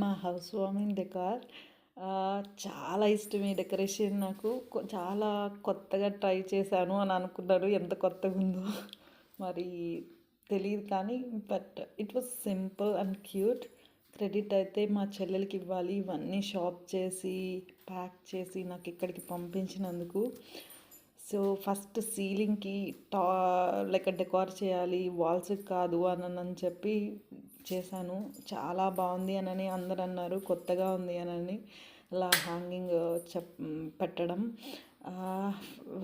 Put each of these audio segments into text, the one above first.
మా house warming decor చాలా ఇష్టం. ఈ డెకరేషన్ నాకు చాలా కొత్తగా ట్రై చేశాను అని అనుకున్నారు. ఎంత కొత్తగుందో మరి తెలీదు కానీ but it was simple and cute. Credit అయితే మా చెల్లెలకి ఇవ్వాలి. ఇవన్నీ షాప్ చేసి, ప్యాక్ చేసి నాకు ఇక్కడికి పంపించినందుకు. సో ఫస్ట్ సీలింగ్కి లైక్ డెకార్ చేయాలి, వాల్స్కి కాదు అని చెప్పి చేశాను. చాలా బాగుంది అని అందరు అన్నారు. కొత్తగా ఉంది అని అలా హ్యాంగింగ్ పెట్టడం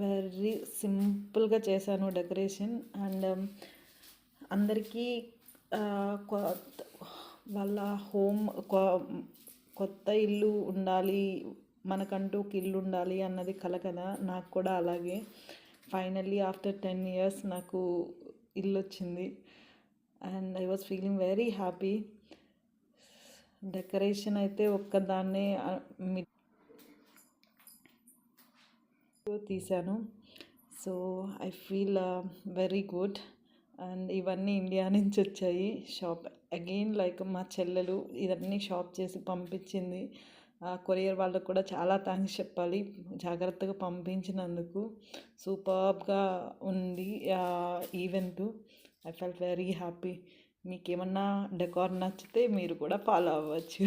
వెరీ సింపుల్గా చేశాను డెకరేషన్. అండ్ అందరికీ వాళ్ళ హోమ్ కొత్త ఇల్లు ఉండాలి, మనకంటూ ఒక ఇల్లు ఉండాలి అన్నది కల కదా. నాకు కూడా అలాగే ఫైనల్లీ ఆఫ్టర్ 10 years నాకు ఇల్లు వచ్చింది. And I was feeling very happy. Decoration అయితే ఒక్కదాన్నే తీశాను. So I feel very good. And ఇవన్నీ ఇండియా నుంచి వచ్చాయి. షాప్ అగైన్ లైక్ మా చెల్లెలు ఇవన్నీ షాప్ చేసి పంపించింది. కొరియర్ వాళ్ళకు కూడా చాలా థ్యాంక్స్ చెప్పాలి, జాగ్రత్తగా పంపించినందుకు. సూపర్బ్గా ఉంది event. I felt very happy. మీకు ఏమన్నా డెకార్ నచ్చితే మీరు కూడా ఫాలో అవ్వచ్చు.